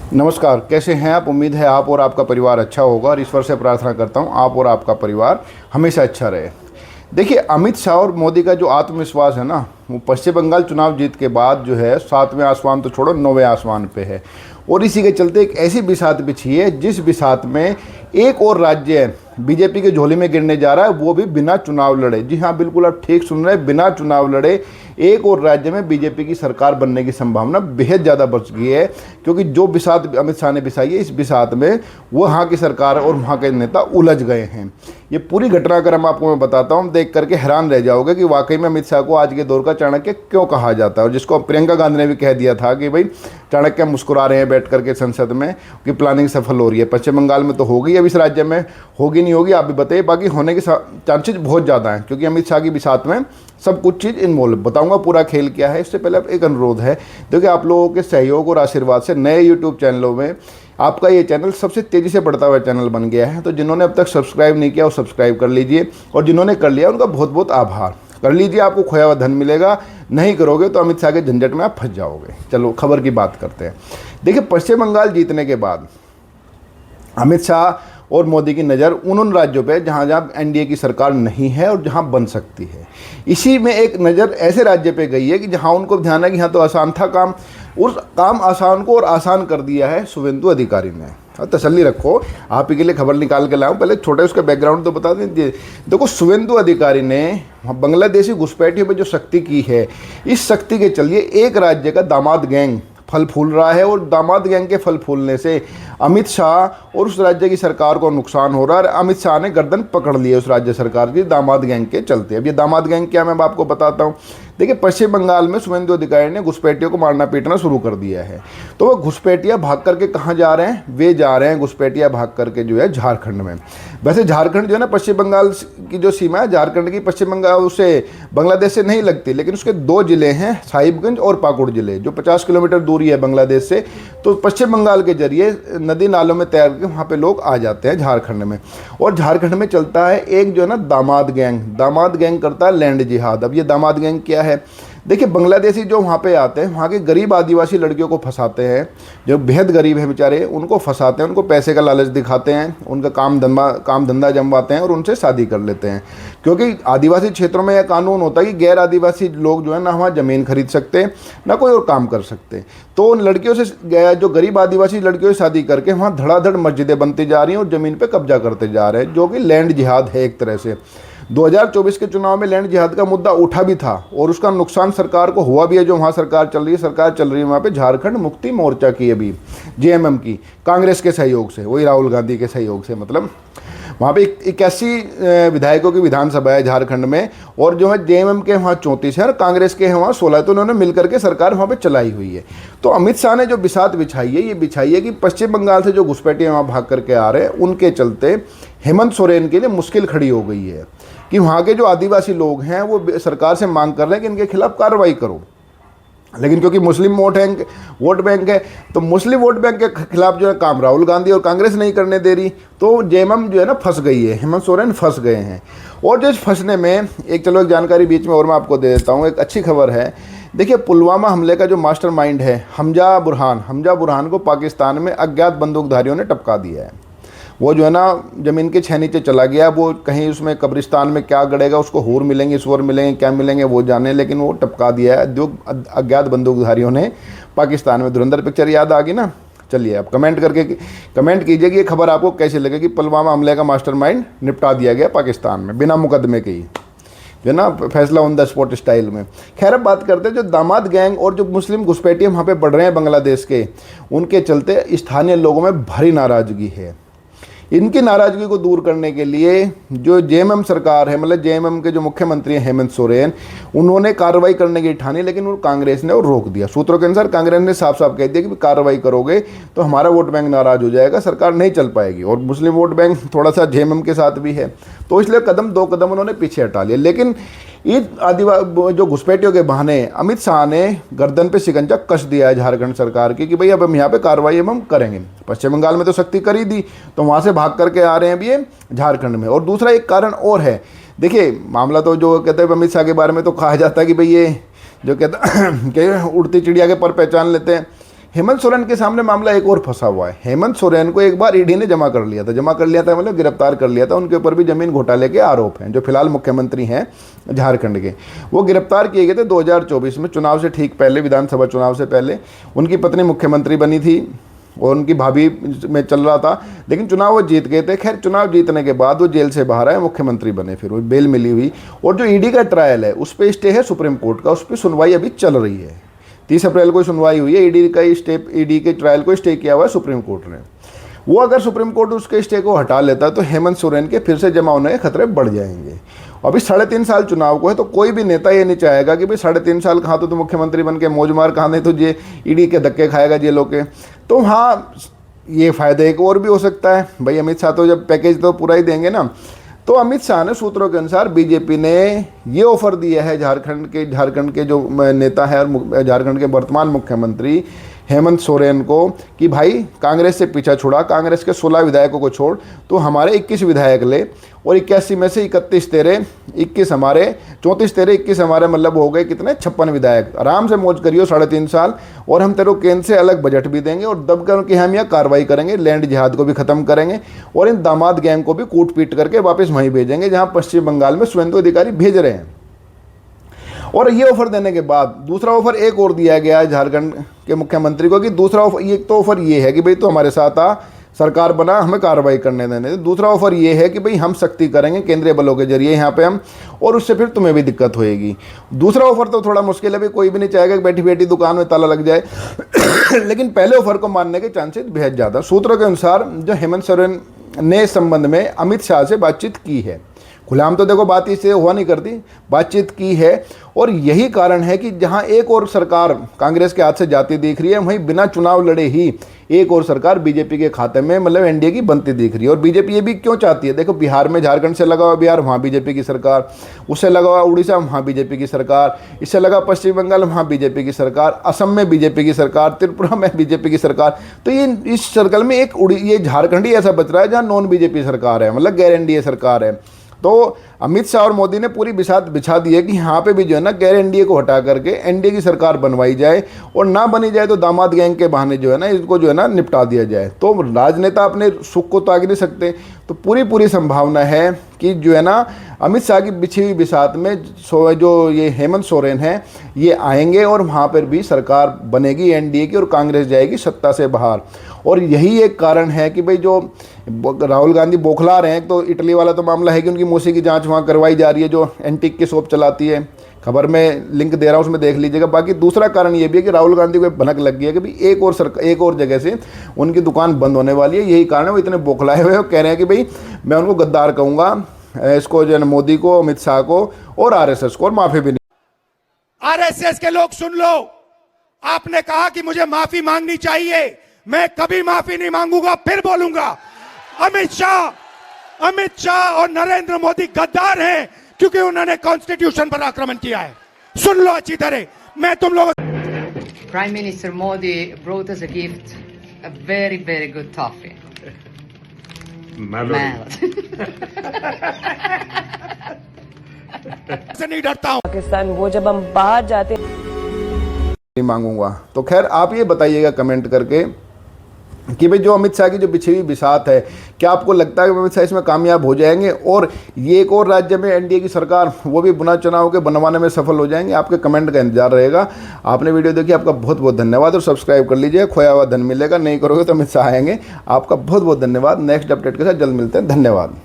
नमस्कार, कैसे हैं आप। उम्मीद है आप और आपका परिवार अच्छा होगा और ईश्वर से प्रार्थना करता हूं आप और आपका परिवार हमेशा अच्छा रहे। देखिए, अमित शाह और मोदी का जो आत्मविश्वास है ना, वो पश्चिम बंगाल चुनाव जीत के बाद जो है 7वें आसमान तो छोड़ो 9वें आसमान पे है। और इसी के चलते एक ऐसी बिसात बिछी है जिस बिसात में एक और राज्य बीजेपी के झोली में गिरने जा रहा है, वो भी बिना चुनाव लड़े। जी हाँ, बिल्कुल आप ठीक सुन रहे हैं, बिना चुनाव लड़े एक और राज्य में बीजेपी की सरकार बनने की संभावना बेहद ज़्यादा बच गई है। क्योंकि जो बिसात अमित शाह ने बिछाई है, इस बिसात में वो वहाँ की सरकार और वहाँ के नेता उलझ गए हैं। ये पूरी घटना अगर हम आपको मैं बताता हूँ, देख करके हैरान रह जाओगे कि वाकई में अमित शाह को आज के दौर का चाणक्य क्यों कहा जाता है। और जिसको प्रियंका गांधी ने भी कह दिया था कि भाई चाणक्य मुस्कुरा रहे हैं बैठ करके संसद में कि प्लानिंग सफल हो रही है। पश्चिम बंगाल में तो होगी, अब इस राज्य में होगी नहीं होगी आप भी बताइए। बाकी होने के चांसेस बहुत ज़्यादा हैं क्योंकि अमित शाह की बिसात में सब कुछ चीज़ इन्वॉल्व। बताऊंगा पूरा खेल क्या है। इससे पहले एक अनुरोध है, देखिए आप लोगों के सहयोग और आशीर्वाद से नए यूट्यूब चैनलों में आपका ये चैनल सबसे तेज़ी से बढ़ता हुआ चैनल बन गया है। तो जिन्होंने अब तक सब्सक्राइब नहीं किया वो सब्सक्राइब कर लीजिए, और जिन्होंने कर लिया उनका बहुत बहुत आभार। कर लीजिए, आपको खोया हुआ धन मिलेगा। नहीं करोगे तो अमित शाह के झंझट में आप फंस जाओगे। चलो खबर की बात करते हैं। देखिए, पश्चिम बंगाल जीतने के बाद अमित शाह और मोदी की नज़र उन राज्यों पे जहाँ एनडीए की सरकार नहीं है और जहाँ बन सकती है। इसी में एक नज़र ऐसे राज्य पे गई है कि जहाँ उनको ध्यान है कि यहाँ तो आसान था काम, उस काम आसान को और आसान कर दिया है शुवेंदु अधिकारी ने। तसल्ली रखो, आप ही के लिए खबर निकाल के लाऊं। पहले छोटे उसका बैकग्राउंड तो बता दीजिए। देखो, शुवेंदु अधिकारी ने बांग्लादेशी घुसपैठियों पर जो शक्ति की है, इस शक्ति के चलिए एक राज्य का दामाद गैंग फल फूल रहा है, और दामाद गैंग के फल फूलने से अमित शाह और उस राज्य की सरकार को नुकसान हो रहा है। अमित शाह ने गर्दन पकड़ ली है उस राज्य सरकार की दामाद गैंग के चलते। अब ये दामाद गैंग क्या, मैं आपको बताता हूँ। देखिए, पश्चिम बंगाल में शुवेंदु अधिकारी ने घुसपैठियों को मारना पीटना शुरू कर दिया है। तो वो घुसपैठिया भाग करके कहाँ जा रहे हैं, वे जा रहे हैं घुसपैठिया भाग करके जो है झारखंड में। वैसे झारखंड जो है ना, पश्चिम बंगाल की जो सीमा है झारखंड की, पश्चिम बंगाल उसे बांग्लादेश से नहीं लगती, लेकिन उसके दो जिले हैं, साहिबगंज और पाकुड़ जिले, जो 50 किलोमीटर दूरी है बांग्लादेश से। तो पश्चिम बंगाल के जरिए नदी नालों में तैर के वहाँ पे लोग आ जाते हैं झारखंड में। और झारखंड में चलता है एक जो है ना दामाद गैंग करता है लैंड जिहाद। अब ये दामाद गैंग क्या है, देखिए, बांग्लादेशी जो वहाँ पे आते हैं, वहाँ के गरीब आदिवासी लड़कियों को फंसाते हैं, जो बेहद गरीब हैं बेचारे, उनको फंसाते हैं, उनको पैसे का लालच दिखाते हैं, उनका काम धंधा जमवाते हैं और उनसे शादी कर लेते हैं। क्योंकि आदिवासी क्षेत्रों में यह कानून होता है कि गैर आदिवासी लोग जो है ना वहाँ ज़मीन खरीद सकते हैं, ना कोई और काम कर सकते। तो उन लड़कियों से, जो गरीब आदिवासी लड़कियों से शादी करके वहाँ धड़ाधड़ मस्जिदें बनती जा रही हैं और ज़मीन पर कब्जा करते जा रहे हैं, जो कि लैंड जिहाद है एक तरह से। 2024 के चुनाव में लैंड जिहाद का मुद्दा उठा भी था और उसका नुकसान सरकार को हुआ भी है। जो वहाँ सरकार चल रही है वहाँ पे झारखंड मुक्ति मोर्चा की, अभी जेएमएम की, कांग्रेस के सहयोग से, वही राहुल गांधी के सहयोग से। मतलब वहाँ पे 81 विधायकों की विधानसभा है झारखंड में, और जो है जेएमएम के वहाँ 34 है और कांग्रेस के हैं वहाँ 16। तो उन्होंने मिलकर के सरकार वहाँ पे चलाई हुई है। तो अमित शाह ने जो बिसात बिछाई है, ये बिछाई है कि पश्चिम बंगाल से जो घुसपैठिए वहाँ भाग करके आ रहे हैं, उनके चलते हेमंत सोरेन के लिए मुश्किल खड़ी हो गई है कि वहाँ के जो आदिवासी लोग हैं वो सरकार से मांग कर रहे हैं कि इनके खिलाफ कार्रवाई करो। लेकिन क्योंकि मुस्लिम वोट बैंक है, तो मुस्लिम वोट बैंक के खिलाफ जो है काम राहुल गांधी और कांग्रेस नहीं करने दे रही, तो जेएमएम जो है ना फंस गई है, हेमंत सोरेन फंस गए हैं। और जो फंसने में एक जानकारी बीच में और मैं आपको दे देता हूँ, एक अच्छी खबर है। देखिए, पुलवामा हमले का जो मास्टरमाइंड है हमजा बुरहान को पाकिस्तान में अज्ञात बंदूकधारियों ने टपका दिया है। वो जो है ना ज़मीन के 6 नीचे चला गया। वो कहीं उसमें कब्रिस्तान में क्या गड़ेगा, उसको हूर मिलेंगे, सुअर मिलेंगे, क्या मिलेंगे वो जाने, लेकिन वो टपका दिया है अज्ञात बंदूकधारियों ने पाकिस्तान में। धुरंधर पिक्चर याद आ गई ना। चलिए, अब कमेंट कीजिए कि ये खबर आपको कैसी लगे कि पुलवामा हमले का मास्टरमाइंड निपटा दिया गया पाकिस्तान में बिना मुकदमे के ही, जो ना फैसला ऑन द स्पॉट स्टाइल में। खैर, अब बात करते हैं जो दामाद गैंग और जो मुस्लिम घुसपैठिए वहाँ पे बढ़ रहे हैं बांग्लादेश के, उनके चलते स्थानीय लोगों में भारी नाराज़गी है। इनकी नाराज़गी को दूर करने के लिए जो जेएमएम सरकार है, मतलब जेएमएम के जो मुख्यमंत्री हैं हेमंत सोरेन, उन्होंने कार्रवाई करने की ठानी, लेकिन वो कांग्रेस ने वो रोक दिया। सूत्रों के अनुसार कांग्रेस ने साफ साफ कह दिया कि कार्रवाई करोगे तो हमारा वोट बैंक नाराज़ हो जाएगा, सरकार नहीं चल पाएगी। और मुस्लिम वोट बैंक थोड़ा सा जेएमएम के साथ भी है, तो इसलिए दो कदम उन्होंने पीछे हटा लिए। लेकिन जो घुसपैठियों के बहाने अमित शाह ने गर्दन पे शिकंजा कस दिया है झारखंड सरकार की कि भाई अब हम यहाँ पे कार्रवाई हम करेंगे। पश्चिम बंगाल में तो सख्ती कर ही दी, तो वहाँ से भाग करके आ रहे हैं अभी ये झारखंड में। और दूसरा एक कारण और है। देखिए, मामला तो जो कहते हैं अमित शाह के बारे में तो कहा जाता है कि भाई ये जो कहता कि उड़ती चिड़िया के पर पहचान लेते हैं, हेमंत सोरेन के सामने मामला एक और फंसा हुआ है। हेमंत सोरेन को एक बार ईडी ने जमा कर लिया था मतलब गिरफ्तार कर लिया था। उनके ऊपर भी जमीन घोटाले के आरोप हैं। जो फिलहाल मुख्यमंत्री हैं झारखंड के, वो गिरफ्तार किए गए थे 2024 में, चुनाव से ठीक पहले, विधानसभा चुनाव से पहले। उनकी पत्नी मुख्यमंत्री बनी थी और उनकी भाभी में चल रहा था, लेकिन चुनाव वो जीत गए थे। खैर, चुनाव जीतने के बाद वो जेल से बाहर आए, मुख्यमंत्री बने, फिर वो बेल मिली हुई। और जो ईडी का ट्रायल है उस पर स्टे है सुप्रीम कोर्ट का, उस पर सुनवाई अभी चल रही है। 30 अप्रैल को सुनवाई हुई है। ईडी के ट्रायल को स्टे किया हुआ है सुप्रीम कोर्ट ने। वो अगर सुप्रीम कोर्ट उसके स्टे को हटा लेता तो हेमंत सोरेन के फिर से जमा होने के खतरे बढ़ जाएंगे। अभी 3.5 साल चुनाव को है, तो कोई भी नेता ये नहीं चाहेगा कि भाई 3.5 साल कहाँ तो मुख्यमंत्री बन के मौज मार, कहाँ नहीं तो ये ईडी के धक्के खाएगा जेलों के। तो हाँ, ये फायदे एक और भी हो सकता है भाई। अमित शाह तो जब पैकेज तो पूरा ही देंगे ना, तो अमित शाह ने सूत्रों के अनुसार बीजेपी ने ये ऑफर दिया है झारखंड के जो नेता है और झारखंड के वर्तमान मुख्यमंत्री हेमंत सोरेन को कि भाई कांग्रेस से पीछा छुड़ा, कांग्रेस के 16 विधायकों को छोड़, तो हमारे 21 विधायक ले और 81 में से 31 तेरे, 21 हमारे, 34 तेरे, 21 हमारे, मतलब हो गए कितने, 56 विधायक। आराम से मौज करियो 3.5 साल, और हम तेरे को केंद्र से अलग बजट भी देंगे और दबकर की हम यहाँ कार्रवाई करेंगे, लैंड जिहाद को भी खत्म करेंगे और इन दामाद गैंग को भी कूट पीट करके वापस वहीं भेजेंगे जहाँ पश्चिम बंगाल में शुभेंदु अधिकारी भेज रहे हैं। और ये ऑफर देने के बाद दूसरा ऑफर एक और दिया गया है झारखंड के मुख्यमंत्री को कि दूसरा ऑफर, एक तो ऑफर ये है कि भाई तो हमारे साथ आ, सरकार बना, हमें कार्रवाई करने देने। दूसरा ऑफर ये है कि भाई हम सख्ती करेंगे केंद्रीय बलों के जरिए यहाँ पे हम, और उससे फिर तुम्हें भी दिक्कत होएगी। दूसरा ऑफर तो थोड़ा मुश्किल है भाई, कोई भी नहीं चाहेगा कि बैठी बैठी दुकान में ताला लग जाए लेकिन पहले ऑफर को मानने के चांसेस बेहद ज़्यादा। सूत्रों के अनुसार जो हेमंत सोरेन ने इस संबंध में अमित शाह से बातचीत की है, खुलेआम तो देखो बात इससे हुआ नहीं करती, बातचीत की है। और यही कारण है कि जहां एक और सरकार कांग्रेस के हाथ से जाती दिख रही है, वहीं बिना चुनाव लड़े ही एक और सरकार बीजेपी के खाते में, मतलब एनडीए की बनती दिख रही है। और बीजेपी ये भी क्यों चाहती है, देखो बिहार में, झारखंड से लगा हुआ बिहार, वहाँ बीजेपी की सरकार, उससे लगा हुआ उड़ीसा, वहाँ बीजेपी की सरकार, इससे लगा पश्चिम बंगाल, वहाँ बीजेपी की सरकार, असम में बीजेपी की सरकार, त्रिपुरा में बीजेपी की सरकार। तो ये इस सर्कल में एक ये झारखंड ही ऐसा बच रहा है जहाँ नॉन बीजेपी सरकार है, मतलब गैर एनडीए सरकार है। तो अमित शाह और मोदी ने पूरी बिसात बिछा दी है कि यहाँ पे भी जो है ना गैर एनडीए को हटा करके एनडीए की सरकार बनवाई जाए, और ना बनी जाए तो दामाद गैंग के बहाने जो है ना इसको जो है ना निपटा दिया जाए। तो राजनेता अपने सुख को त्याग नहीं सकते, तो पूरी संभावना है कि जो है ना अमित शाह की बिछी हुई बिसात में जो ये हेमंत सोरेन हैं ये आएंगे और वहाँ पर भी सरकार बनेगी एनडीए की और कांग्रेस जाएगी सत्ता से बाहर। और यही एक कारण है कि भाई जो राहुल गांधी बौखला रहे हैं, तो इटली वाला तो मामला है कि उनकी मौसी की जांच वहाँ करवाई जा रही है जो एंटीक की शॉप चलाती है, खबर में लिंक दे रहा हूँ उसमें देख लीजिएगा। बाकी दूसरा कारण ये भी है कि राहुल गांधी को भनक लग गई है कि भाई एक और जगह से उनकी दुकान बंद होने वाली है। यही कारण है वो इतने बौखलाए हुए कह रहे हैं कि भाई मैं उनको गद्दार कहूँगा, इसको जो है मोदी को, अमित शाह को और आरएसएस को, और माफी भी नहीं। आरएसएस के लोग सुन लो, आपने कहा कि मुझे माफी मांगनी चाहिए, मैं कभी माफी नहीं मांगूंगा, फिर बोलूंगा। अमित शाह और नरेंद्र मोदी गद्दार हैं क्योंकि उन्होंने कॉन्स्टिट्यूशन पर आक्रमण किया है। सुन लो अच्छी तरह, मैं तुम लोगों। Prime Minister Modi brought us a gift, a very, very good toffee. Mallory. से नहीं डरता हूं। पाकिस्तान वो जब हम बाहर जाते नहीं मांगूंगा। तो खैर आप ये बताइएगा कमेंट करके कि भाई जो अमित शाह की जो बिछी हुई बिसात है, क्या आपको लगता है कि अमित शाह इसमें कामयाब हो जाएंगे और ये एक और राज्य में एनडीए की सरकार वो भी बिना चुनाव के बनवाने में सफल हो जाएंगे? आपके कमेंट का इंतजार रहेगा। आपने वीडियो देखी, आपका बहुत बहुत धन्यवाद, और सब्सक्राइब कर लीजिए, खोया हुआ धन मिलेगा, नहीं करोगे तो अमित शाह आएंगे। आपका बहुत बहुत धन्यवाद। नेक्स्ट अपडेट के साथ जल्द मिलते हैं, धन्यवाद।